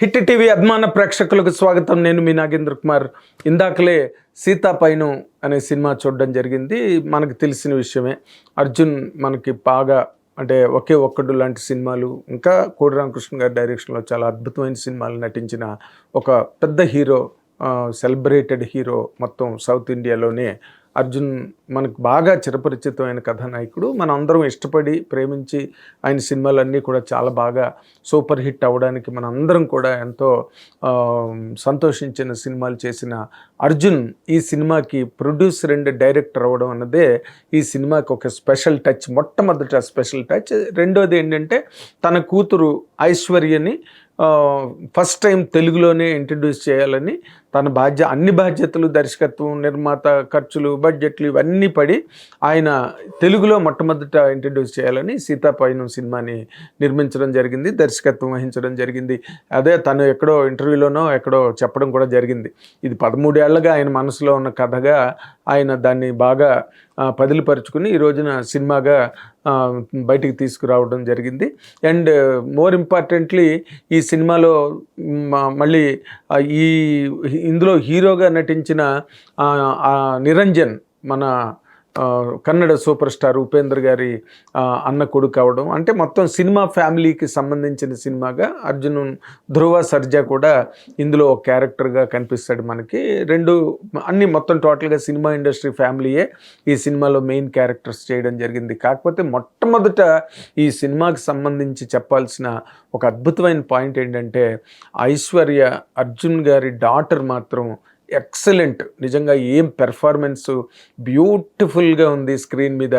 Hit TV అభిమాన ప్రేక్షకులకు స్వాగతం. నేను మీ నాగేంద్ర కుమార్. ఇందాకలే సీతాపైనం అనే సినిమా చూడడం జరిగింది. మనకు తెలిసిన విషయమే. అర్జున్ మనకి బాగా అంటే ఒకే ఒక్కడు లాంటి సినిమాలు, ఇంకా కోడి రామకృష్ణ గారి డైరెక్షన్లో చాలా అద్భుతమైన సినిమాలు నటించిన ఒక పెద్ద హీరో, సెలబ్రేటెడ్ హీరో మొత్తం సౌత్ ఇండియాలోనే. అర్జున్ మనకు బాగా చిరపరిచితమైన కథానాయకుడు. మనం అందరం ఇష్టపడి ప్రేమించి ఆయన సినిమాలన్నీ కూడా చాలా బాగా సూపర్ హిట్ అవ్వడానికి మన అందరం కూడా ఎంతో సంతోషించిన సినిమాలు చేసిన అర్జున్ ఈ సినిమాకి ప్రొడ్యూసర్ అండ్ డైరెక్టర్ అవ్వడం అన్నదే ఈ సినిమాకి ఒక స్పెషల్ టచ్. మొట్టమొదట స్పెషల్ టచ్. రెండోది ఏంటంటే తన కూతురు ఐశ్వర్యని ఫస్ట్ టైం తెలుగులోనే ఇంట్రడ్యూస్ చేయాలని తన అన్ని బాధ్యతలు, దర్శకత్వం, నిర్మాత, ఖర్చులు, బడ్జెట్లు ఇవన్నీ పడి ఆయన తెలుగులో మొట్టమొదట ఇంట్రడ్యూస్ చేయాలని సీతాపైనం సినిమాని నిర్మించడం జరిగింది, దర్శకత్వం వహించడం జరిగింది. అదే తను ఎక్కడో ఇంటర్వ్యూలోనో ఎక్కడో చెప్పడం కూడా జరిగింది. ఇది 13 ఏళ్లుగా ఆయన మనసులో ఉన్న కథగా ఆయన దాన్ని బాగా పదిలిపరుచుకుని ఈ రోజున సినిమాగా బయటికి తీసుకురావడం జరిగింది. అండ్ మోర్ ఇంపార్టెంట్లీ ఈ సినిమాలో మళ్ళీ ఇందులో హీరోగా నటించిన నిరంజన్ మన కన్నడ సూపర్ స్టార్ ఉపేంద్ర గారి అన్న కొడుకు అవడం, అంటే మొత్తం సినిమా ఫ్యామిలీకి సంబంధించిన సినిమాగా అర్జున్, ధ్రువ సర్జా కూడా ఇందులో ఒక క్యారెక్టర్గా కనిపిస్తాడు మనకి. అన్ని మొత్తం టోటల్గా సినిమా ఇండస్ట్రీ ఫ్యామిలీయే ఈ సినిమాలో మెయిన్ క్యారెక్టర్స్ చేయడం జరిగింది. కాకపోతే మొట్టమొదట ఈ సినిమాకి సంబంధించి చెప్పాల్సిన ఒక అద్భుతమైన పాయింట్ ఏంటంటే ఐశ్వర్య, అర్జున్ గారి డాటర్ మాత్రం ఎక్సలెంట్. నిజంగా ఏం పెర్ఫార్మెన్స్ బ్యూటిఫుల్గా ఉంది స్క్రీన్ మీద.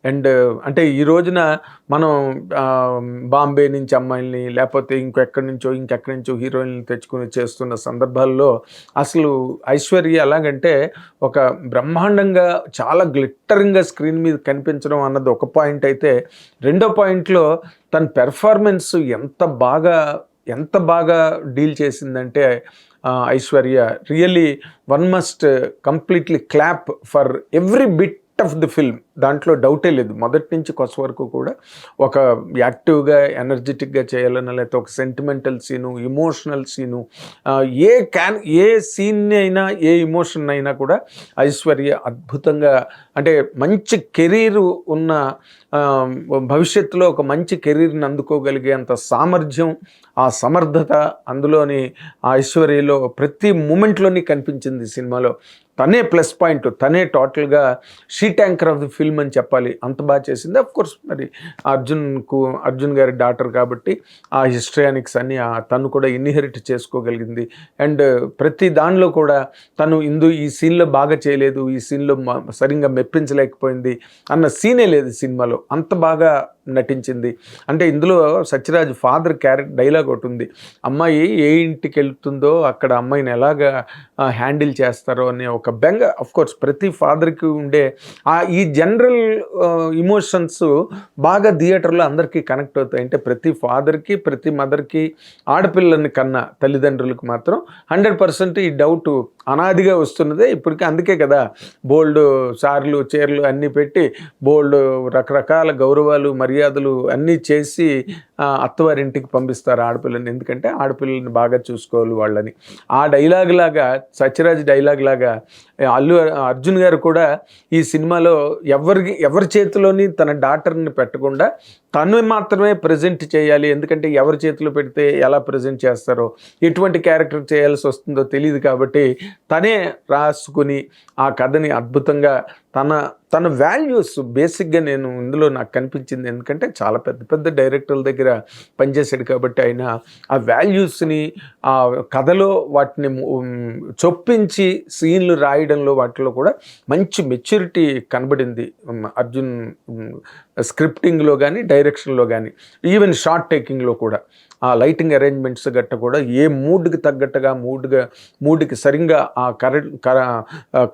అండ్ అంటే ఈ రోజున మనం బాంబే నుంచి అమ్మాయిల్ని లేకపోతే ఇంకెక్కడి నుంచో హీరోయిన్లు తెచ్చుకుని చేస్తున్న సందర్భాల్లో అసలు ఐశ్వర్య ఎలాగంటే ఒక బ్రహ్మాండంగా చాలా గ్లిట్టరింగ్గా స్క్రీన్ మీద కనిపించడం అన్నది ఒక పాయింట్ అయితే, రెండో పాయింట్లో తన పెర్ఫార్మెన్స్ ఎంత బాగా డీల్ చేసిందంటే Aishwarya really one must completely clap for every bit of the film. దాంట్లో డౌటే లేదు. మొదటి నుంచి కొస వరకు కూడా ఒక యాక్టివ్గా, ఎనర్జెటిక్గా చేయాలన్నా, లేకపోతే ఒక సెంటిమెంటల్ సీను, ఇమోషనల్ సీను, ఏ సీన్ని అయినా, ఏ ఇమోషన్ అయినా కూడా ఐశ్వర్య అద్భుతంగా, అంటే మంచి కెరీర్ ఉన్న, భవిష్యత్తులో ఒక మంచి కెరీర్ని అందుకోగలిగేంత సామర్థ్యం, ఆ సమర్థత అందులోని ఆ ఐశ్వర్యలో ప్రతి మూమెంట్లోని కనిపించింది సినిమాలో. తనే ప్లస్ పాయింట్, తనే sheet anchor of the film అని చెప్పాలి. అంత బాగా చేసింది. అఫ్ కోర్స్ మరి అర్జున్ గారి డాటర్ కాబట్టి ఆ హిస్టరియానిక్స్ అన్ని తను కూడా ఇన్హెరిట్ చేసుకోగలిగింది. అండ్ ప్రతి దానిలో కూడా తను ఈ సీన్లో బాగా చేయలేదు, ఈ సీన్లో సరిగ్గా మెప్పించలేకపోయింది అన్న సీనే లేదు సినిమాలో. అంత బాగా నటించింది. అంటే ఇందులో సత్యరాజ్ ఫాదర్ డైలాగ్ ఒకటి ఉంది, అమ్మాయి ఏ ఇంటికి వెళ్తుందో అక్కడ అమ్మాయిని ఎలాగా హ్యాండిల్ చేస్తారో అనే ఒక బెంగ. అఫ్ కోర్స్ ప్రతి ఫాదర్కి ఉండే ఈ జనరల్ ఇమోషన్స్ బాగా థియేటర్లో అందరికీ కనెక్ట్ అవుతాయి. అంటే ప్రతి ఫాదర్కి, ప్రతి మదర్కి, ఆడపిల్లని కన్నా తల్లిదండ్రులకు మాత్రం 100% ఈ డౌట్ అనాదిగా వస్తున్నదే ఇప్పటికీ. అందుకే కదా బోల్డ్ సార్లు, చీరలు అన్నీ పెట్టి బోల్డ్ రకరకాల గౌరవాలు, మర్యాదలు అన్నీ చేసి అత్తవారింటికి పంపిస్తారు ఆడపిల్లని. ఎందుకంటే ఆడపిల్లని బాగా చూసుకోవాలి వాళ్ళని. ఆ డైలాగ్ లాగా, సత్యరాజ్ డైలాగ్ లాగా అర్జున్ గారు కూడా ఈ సినిమాలో ఎవరి చేతిలోని తన డాటర్ని పెట్టకుండా తను మాత్రమే ప్రజెంట్ చేయాలి. ఎందుకంటే ఎవరి చేతిలో పెడితే ఎలా ప్రజెంట్ చేస్తారో, ఎటువంటి క్యారెక్టర్ చేయాల్సి వస్తుందో తెలియదు కాబట్టి తనే రాసుకుని ఆ కథని అద్భుతంగా తన వాల్యూస్ బేసిక్గా ఇందులో నాకు కనిపించింది. ఎందుకంటే చాలా పెద్ద డైరెక్టర్ల దగ్గర పనిచేశాడు కాబట్టి ఆయన ఆ వాల్యూస్ని ఆ కథలో వాటిని చొప్పించి సీన్లు రాయడంలో వాటిలో కూడా మంచి మెచ్యూరిటీ కనబడింది అర్జున్ స్క్రిప్టింగ్లో కానీ, డైరెక్షన్లో కానీ, ఈవెన్ షార్ట్ టేకింగ్లో కూడా. ఆ లైటింగ్ అరేంజ్మెంట్స్ గట్ట కూడా ఏ మూడ్కి తగ్గట్టుగా మూడ్కి సరిగ్గా ఆ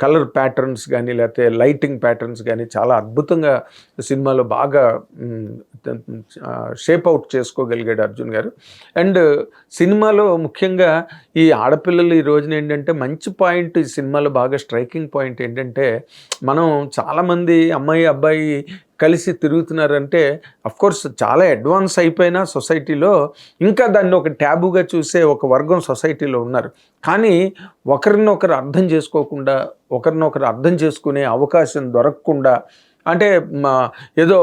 కలర్ ప్యాటర్న్స్ కానీ, లేకపోతే లైటింగ్ ప్యాటర్న్స్ కానీ చాలా అద్భుతంగా సినిమాలో బాగా షేప్ అవుట్ చేసుకోగలిగాడు అర్జున్ గారు. అండ్ సినిమాలో ముఖ్యంగా ఈ ఆడపిల్లలు ఈ రోజున ఏంటంటే మంచి పాయింట్ ఈ సినిమాలో బాగా స్ట్రైకింగ్ పాయింట్ ఏంటంటే, మనం చాలామంది అమ్మాయి అబ్బాయి కలిసి తిరుగుతున్నారంటే అఫ్కోర్స్ చాలా అడ్వాన్స్ అయిపోయిన సొసైటీలో ఇంకా దాన్ని ఒక ట్యాబుగా చూసే ఒక వర్గం సొసైటీలో ఉన్నారు. కానీ ఒకరినొకరు అర్థం చేసుకోకుండా, ఒకరినొకరు అర్థం చేసుకునే అవకాశం దొరకకుండా, అంటే ఏదో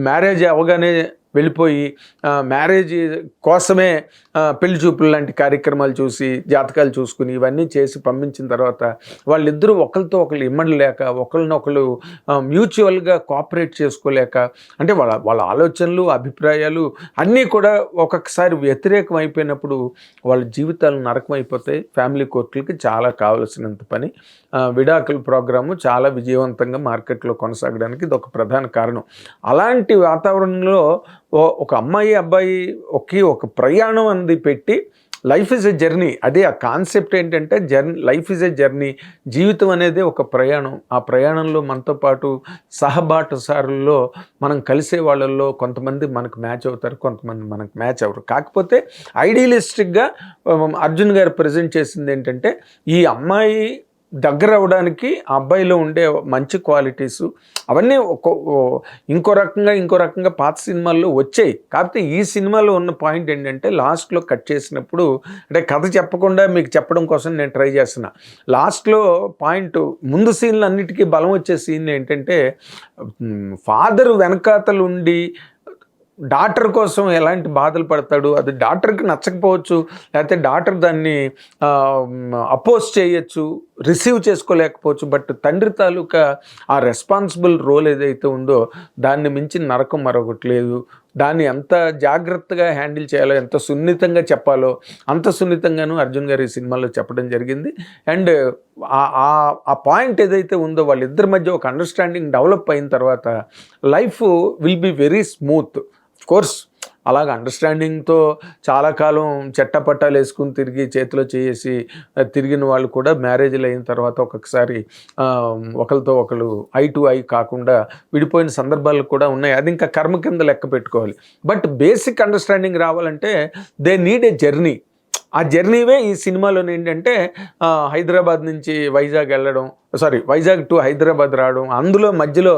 మ్యారేజ్ అవగానే వెళ్ళిపోయి మ్యారేజ్ కోసమే పెళ్లి చూపులు లాంటి కార్యక్రమాలు చూసి, జాతకాలు చూసుకుని, ఇవన్నీ చేసి పంపించిన తర్వాత వాళ్ళిద్దరూ ఒకరితో ఒకరు ఇమ్మడలేక, ఒకరినొకరు మ్యూచువల్గా కోఆపరేట్ చేసుకోలేక, అంటే వాళ్ళ ఆలోచనలు, అభిప్రాయాలు అన్నీ కూడా ఒక్కొక్కసారి వ్యతిరేకం అయిపోయినప్పుడు వాళ్ళ జీవితాలు నరకం అయిపోతాయి. ఫ్యామిలీ కోర్టులకి చాలా కావలసినంత పని. విడాకుల ప్రోగ్రాము చాలా విజయవంతంగా మార్కెట్లో కొనసాగడానికి ఇది ఒక ప్రధాన కారణం. అలాంటి వాతావరణంలో ఒక అమ్మాయి అబ్బాయి ఒక ప్రయాణం అనేది పెట్టి, లైఫ్ ఈజ్ ఎ జర్నీ. అదే ఆ కాన్సెప్ట్ ఏంటంటే లైఫ్ ఈజ్ ఎ జర్నీ. జీవితం అనేది ఒక ప్రయాణం. ఆ ప్రయాణంలో మనతో పాటు సహబాటసారుల్లో మనం కలిసే వాళ్ళల్లో కొంతమంది మనకు మ్యాచ్ అవుతారు, కొంతమంది మనకు మ్యాచ్ అవ్వరు. కాకపోతే ఐడియలిస్టిక్గా అర్జున్ గారు ప్రజెంట్ చేసింది ఏంటంటే, ఈ అమ్మాయి దగ్గర అవ్వడానికి ఆ అబ్బాయిలో ఉండే మంచి క్వాలిటీసు అవన్నీ ఇంకో రకంగా పాత సినిమాల్లో వచ్చాయి. కాకపోతే ఈ సినిమాలో ఉన్న పాయింట్ ఏంటంటే, లాస్ట్లో కట్ చేసినప్పుడు, అంటే కథ చెప్పకుండా మీకు చెప్పడం కోసం నేను ట్రై చేస్తున్నా. లాస్ట్లో పాయింట్, ముందు సీన్లు అన్నిటికీ బలం వచ్చే సీన్ ఏంటంటే, ఫాదర్ వెనకాతలుండి డాటర్ కోసం ఎలాంటి బాధలు పడతాడు. అది డాటర్కి నచ్చకపోవచ్చు, లేకపోతే డాటర్ దాన్ని అపోజ్ చేయొచ్చు, రిసీవ్ చేసుకోలేకపోవచ్చు. బట్ తండ్రి తాలూకా ఆ రెస్పాన్సిబుల్ రోల్ ఏదైతే ఉందో దాన్ని మించి నరకం మరొకటి లేదు. దాన్ని ఎంత జాగ్రత్తగా హ్యాండిల్ చేయాలో, ఎంత సున్నితంగా చెప్పాలో అంత సున్నితంగాను అర్జున్ గారు ఈ సినిమాలో చెప్పడం జరిగింది. అండ్ ఆ పాయింట్ ఏదైతే ఉందో వాళ్ళిద్దరి మధ్య ఒక అండర్స్టాండింగ్ డెవలప్ అయిన తర్వాత life will be very smooth. Course అలాగ అండర్స్టాండింగ్తో చాలా కాలం చెట్టపట్టాలు వేసుకుని తిరిగి చేతిలో చేసి తిరిగిన వాళ్ళు కూడా మ్యారేజ్లు అయిన తర్వాత ఒక్కొక్కసారి ఒకరితో ఒకరు ఐ టు ఐ కాకుండా విడిపోయిన సందర్భాలు కూడా ఉన్నాయి. అది ఇంకా కర్మ కింద లెక్క పెట్టుకోవాలి. బట్ బేసిక్ అండర్స్టాండింగ్ రావాలంటే దే నీడ్ ఏ జర్నీ. ఆ జర్నీవే ఈ సినిమాలో ఏంటంటే, హైదరాబాద్ నుంచి వైజాగ్ వెళ్ళడం, వైజాగ్ టు హైదరాబాద్ రావడం, అందులో మధ్యలో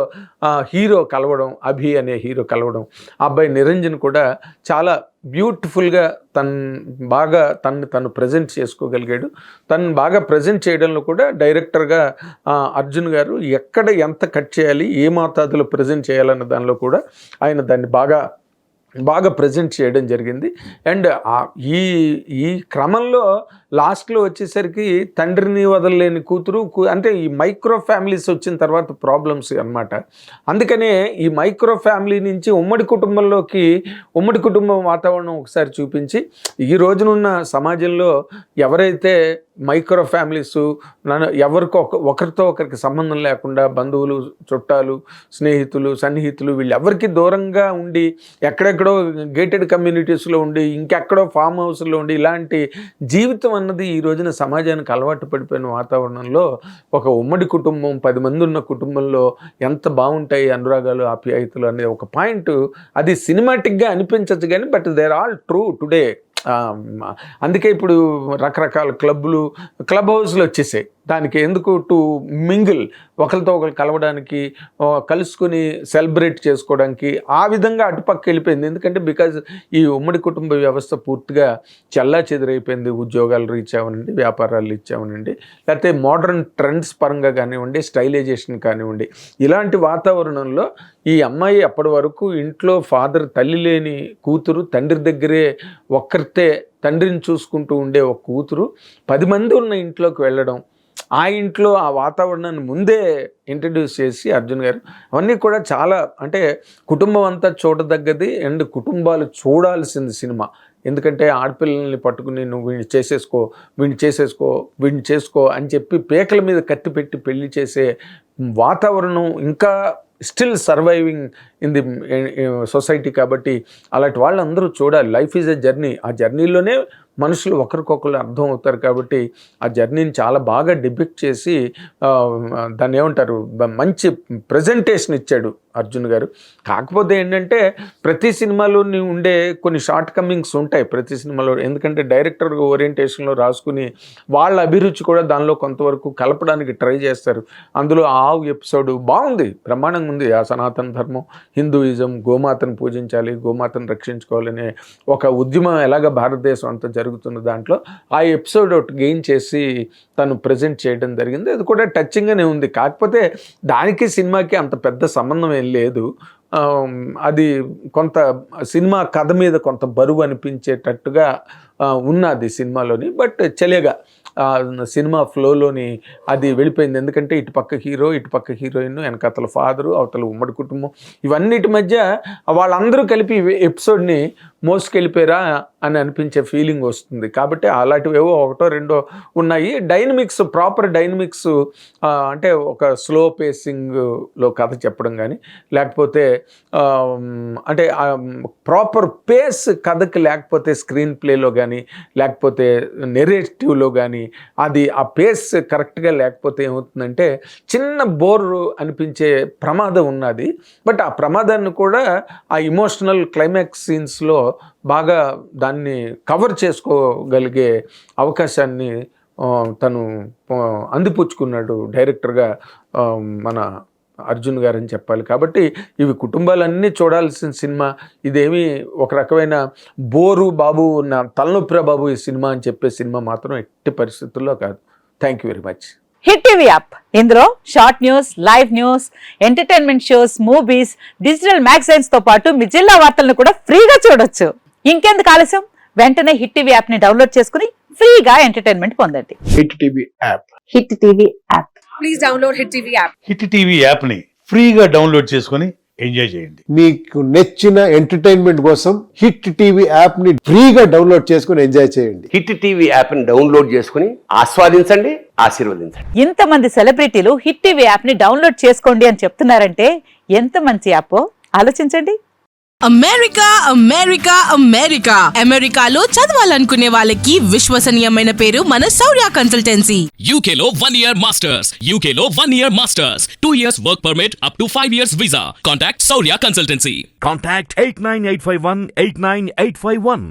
హీరో కలవడం, అభి అనే హీరో కలవడం, ఆ అబ్బాయి నిరంజన్ కూడా చాలా బ్యూటిఫుల్గా తను ప్రజెంట్ చేసుకోగలిగాడు. తను బాగా ప్రజెంట్ చేయడంలో కూడా డైరెక్టర్గా అర్జున్ గారు ఎక్కడ ఎంత కట్ చేయాలి, ఏ మోతాదులో ప్రజెంట్ చేయాలన్న దానిలో కూడా ఆయన దాన్ని బాగా ప్రజెంట్ చేయడం జరిగింది. అండ్ ఈ క్రమంలో లాస్ట్లో వచ్చేసరికి తండ్రిని వదలలేని కూతురు, అంటే ఈ మైక్రో ఫ్యామిలీస్ వచ్చిన తర్వాత ప్రాబ్లమ్స్ అన్నమాట. అందుకనే ఈ మైక్రో ఫ్యామిలీ నుంచి ఉమ్మడి కుటుంబం వాతావరణం ఒకసారి చూపించి, ఈ రోజునున్న సమాజంలో ఎవరైతే మైక్రో ఫ్యామిలీస్ ఒకరితో ఒకరికి సంబంధం లేకుండా బంధువులు, చుట్టాలు, స్నేహితులు, సన్నిహితులు వీళ్ళెవరికి దూరంగా ఉండి, ఎక్కడెక్కడో గేటెడ్ కమ్యూనిటీస్లో ఉండి, ఇంకెక్కడో ఫామ్ హౌస్లో ఉండి, ఇలాంటి జీవితం అన్నది ఈ రోజున సమాజానికి అలవాటు పడిపోయిన వాతావరణంలో ఒక ఉమ్మడి కుటుంబం, 10 మంది ఉన్న కుటుంబంలో ఎంత బాగుంటాయి అనురాగాలు, ఆప్యాయతలు అనే ఒక పాయింట్. అది సినిమాటిక్గా అనిపించచ్చు కానీ but they are all true today. అందుకే ఇప్పుడు రకరకాల క్లబ్ హౌస్లు వచ్చేసాయి. దానికి ఎందుకు టు మింగిల్, ఒకరితో ఒకరు కలవడానికి, కలుసుకుని సెలబ్రేట్ చేసుకోవడానికి, ఆ విధంగా అటుపక్క వెళ్ళిపోయింది. ఎందుకంటే బికాజ్ ఈ ఉమ్మడి కుటుంబ వ్యవస్థ పూర్తిగా చెల్లా చెదిరైపోయింది. ఉద్యోగాలు రీచ్ అవ్వనండి, వ్యాపారాలు రీచ్ అవ్వనండి, లేకపోతే మోడర్న్ ట్రెండ్స్ పరంగా కానివ్వండి, స్టైలైజేషన్ కానివ్వండి, ఇలాంటి వాతావరణంలో ఈ అమ్మాయి అప్పటి వరకు ఇంట్లో తల్లి లేని కూతురు, తండ్రి దగ్గరే తండ్రిని చూసుకుంటూ ఉండే ఒక కూతురు 10 మంది ఉన్న ఇంట్లోకి వెళ్ళడం, ఆ ఇంట్లో ఆ వాతావరణాన్ని ముందే ఇంట్రడ్యూస్ చేసి అర్జున్ గారు అవన్నీ కూడా చాలా, అంటే కుటుంబం అంతా చూడదగ్గది అండ్ కుటుంబాలు చూడాల్సింది సినిమా. ఎందుకంటే ఆడపిల్లల్ని పట్టుకుని నువ్వు వీడిని చేసుకో అని చెప్పి పేకల మీద కత్తి పెట్టి పెళ్లి చేసే వాతావరణం ఇంకా still surviving in the society. కాబట్టి అలాంటి వాళ్ళందరూ చూడాలి. Life is a journey. ఆ జర్నీలోనే మనుషులు ఒకరికొకరు అర్థం అవుతారు. కాబట్టి ఆ జర్నీని చాలా బాగా డిపిక్ట్ చేసి దాన్ని ఏమంటారు, మంచి ప్రజెంటేషన్ ఇచ్చాడు అర్జున్ గారు. కాకపోతే ఏంటంటే ప్రతి సినిమాలోని ఉండే కొన్ని షార్ట్ కమింగ్స్ ఉంటాయి ప్రతి సినిమాలో. ఎందుకంటే డైరెక్టర్ ఓరియంటేషన్లో రాసుకుని వాళ్ళ అభిరుచి కూడా దానిలో కొంతవరకు కలపడానికి ట్రై చేస్తారు. అందులో ఎపిసోడ్ బాగుంది, బ్రహ్మాండంగా ఉంది ఆ సనాతన ధర్మం, హిందూయిజం, గోమాతను పూజించాలి, గోమాతను రక్షించుకోవాలనే ఒక ఉద్యమం ఎలాగ భారతదేశం అంతా జరుగుతున్న దాంట్లో ఆ ఎపిసోడ్ ఒకటి గెయిన్ చేసి తను ప్రజెంట్ చేయడం జరిగింది. అది కూడా టచింగ్గానే ఉంది. కాకపోతే దానికి సినిమాకి అంత పెద్ద సంబంధం ఏం లేదు. అది కొంత సినిమా కథ మీద కొంత బరువు అనిపించేటట్టుగా ఉన్నది సినిమాలోని. బట్ చలిగా సినిమా ఫ్లోలోని అది వెళ్ళిపోయింది. ఎందుకంటే ఇటుపక్క హీరో, ఇటుపక్క హీరోయిన్, వెనకతల ఫాదరు, అవతల ఉమ్మడి కుటుంబం, ఇవన్నిటి మధ్య వాళ్ళందరూ కలిపి ఎపిసోడ్ని మోసుకెళ్ళిపోయారా అని అనిపించే ఫీలింగ్ వస్తుంది. కాబట్టి అలాంటివేవో ఒకటో రెండో ఉన్నాయి. డైనమిక్స్, ప్రాపర్ డైనమిక్స్, అంటే ఒక స్లో పేసింగ్లో కథ చెప్పడం కానీ, లేకపోతే అంటే ప్రాపర్ పేస్ కథకి లేకపోతే స్క్రీన్ ప్లేలో కానీ, లేకపోతే నెరేటివ్లో కానీ అది ఆ పేస్ కరెక్ట్గా లేకపోతే ఏమవుతుందంటే చిన్న బోర్ అనిపించే ప్రమాదం ఉన్నది. బట్ ఆ ప్రమాదాన్ని కూడా ఆ ఇమోషనల్ క్లైమాక్స్ సీన్స్లో బాగా దాన్ని కవర్ చేసుకోగలిగే అవకాశాన్ని తను అందిపుచ్చుకున్నాడు డైరెక్టర్గా మన అర్జున్ గారని చెప్పాలి. కాబట్టి ఇవి కుటుంబాలన్నీ చూడాల్సిన సినిమా. ఇదేమి ఒక రకమైన బోరు బాబు నా తలనొప్పిరా బాబు ఈ సినిమా అని చెప్పే సినిమా మాత్రం ఎట్టి పరిస్థితుల్లో కాదు. Thank you very much. Hit TV app, ఇందులో short news, live news, entertainment shows, movies, digital magazines తో పాటు మీ జిల్లా వార్తలను కూడా ఫ్రీగా చూడొచ్చు. ఇంకెందుకు ఆలస్యం, వెంటనే హిట్ టీవీ యాప్ ని డౌన్లోడ్ చేసుకుని ఫ్రీగా ఎంటర్టైన్మెంట్ పొందండి. Hit TV app. Hit TV app. Please download hit TV app. Hit TV app ని ఫ్రీగా డౌన్లోడ్ చేసుకొని ఎంజాయ్ చేయండి. మీకు నచ్చిన ఎంటర్టైన్మెంట్ కోసం హిట్ టీవీ యాప్ ని ఫ్రీగా డౌన్లోడ్ చేసుకొని ఎంజాయ్ చేయండి. హిట్ టీవీ యాప్ ని డౌన్లోడ్ చేసుకుని ఆస్వాదించండి, ఆశీర్వదించండి. ఇంతమంది సెలబ్రిటీలు హిట్ టీవీ యాప్ ని డౌన్లోడ్ చేసుకోండి అని చెప్తున్నారంటే ఎంత మంచి యాప్ ఆలోచించండి. అమెరికా అమెరికా అమెరికా అమెరికాలో చదవాలనుకునే వాళ్ళకి విశ్వసనీయమైన పేరు మన శౌర్య కన్సల్టెన్సీ. UK లో 1 year masters, UK లో 1 year masters, 2 years work permit up to 5 years visa. Contact Saurya Consultancy. Contact 89851 89851.